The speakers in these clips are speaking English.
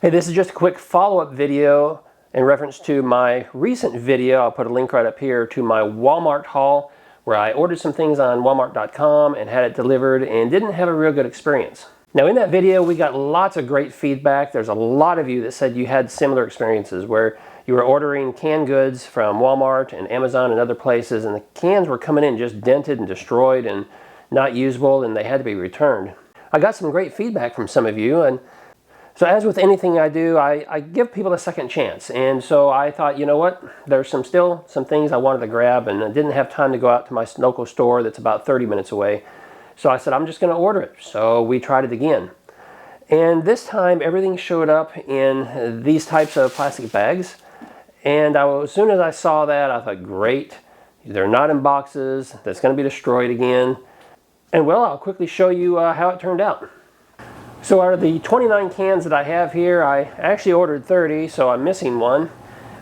Hey, this is just a quick follow-up video in reference to my recent video. I'll put a link right up here to my Walmart haul where I ordered some things on Walmart.com and had it delivered and didn't have a real good experience. Now in that video we got lots of great feedback. There's a lot of you that said you had similar experiences where you were ordering canned goods from Walmart and Amazon and other places, and the cans were coming in just dented and destroyed and not usable, and they had to be returned. I got some great feedback from some of you, and so as with anything I do, I give people a second chance. And so I thought, you know what, there's still some things I wanted to grab, and I didn't have time to go out to my local store that's about 30 minutes away. So I said, I'm just going to order it. So we tried it again. And this time everything showed up in these types of plastic bags. And as soon as I saw that, I thought, great, they're not in boxes, that's going to be destroyed again. And well, I'll quickly show you how it turned out. So out of the 29 cans that I have here, I actually ordered 30, so I'm missing one.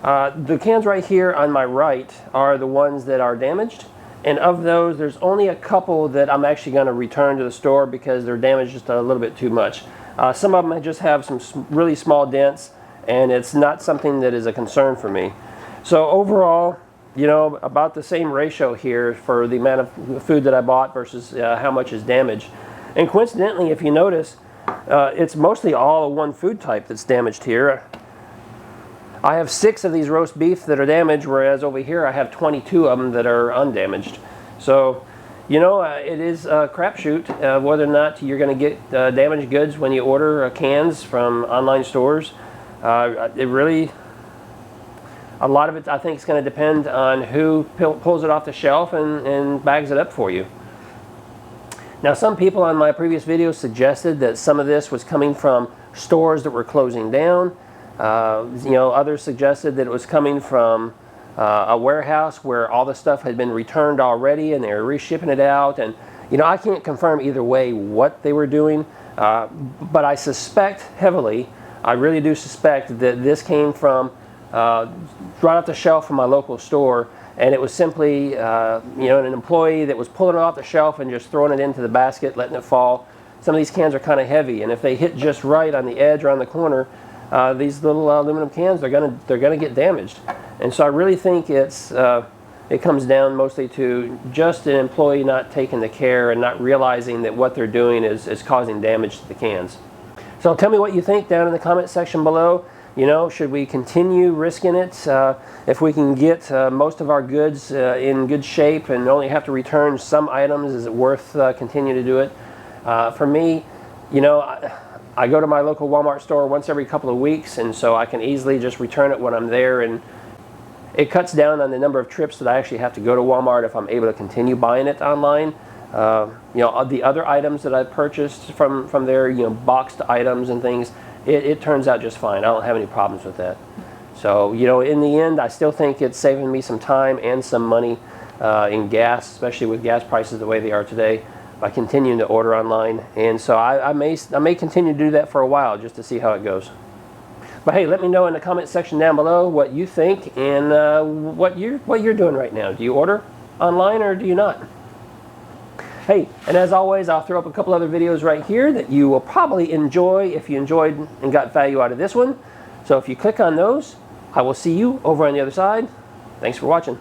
The cans right here on my right are the ones that are damaged. And of those, there's only a couple that I'm actually going to return to the store because they're damaged just a little bit too much. Some of them just have some really small dents, and it's not something that is a concern for me. So overall, you know, about the same ratio here for the amount of food that I bought versus how much is damaged. And coincidentally, if you notice, it's mostly all one food type that's damaged here. I have 6 of these roast beef that are damaged, whereas over here I have 22 of them that are undamaged. So, you know, it is a crapshoot whether or not you're going to get damaged goods when you order cans from online stores. It really, a lot of it I think is going to depend on who pulls it off the shelf and bags it up for you. Now, some people on my previous videos suggested that some of this was coming from stores that were closing down. You know, others suggested that it was coming from a warehouse where all the stuff had been returned already and they were reshipping it out. And, you know, I can't confirm either way what they were doing, but I suspect heavily, I really do suspect that this came from right off the shelf from my local store. And it was simply, you know, an employee that was pulling it off the shelf and just throwing it into the basket, letting it fall. Some of these cans are kind of heavy, and if they hit just right on the edge or on the corner, these little aluminum cans, they're gonna get damaged. And so I really think it comes down mostly to just an employee not taking the care and not realizing that what they're doing is causing damage to the cans. So tell me what you think down in the comment section below. You know, should we continue risking it? If we can get most of our goods in good shape and only have to return some items, is it worth continuing to do it? For me, you know, I go to my local Walmart store once every couple of weeks, and so I can easily just return it when I'm there, and it cuts down on the number of trips that I actually have to go to Walmart if I'm able to continue buying it online. You know, the other items that I've purchased from there, you know, boxed items and things, it turns out just fine. I don't have any problems with that. So, you know, in the end, I still think it's saving me some time and some money in gas, especially with gas prices the way they are today, by continuing to order online. And so I may continue to do that for a while just to see how it goes. But hey, let me know in the comment section down below what you think and what you're doing right now. Do you order online or do you not? Hey, and as always, I'll throw up a couple other videos right here that you will probably enjoy if you enjoyed and got value out of this one. So if you click on those, I will see you over on the other side. Thanks for watching.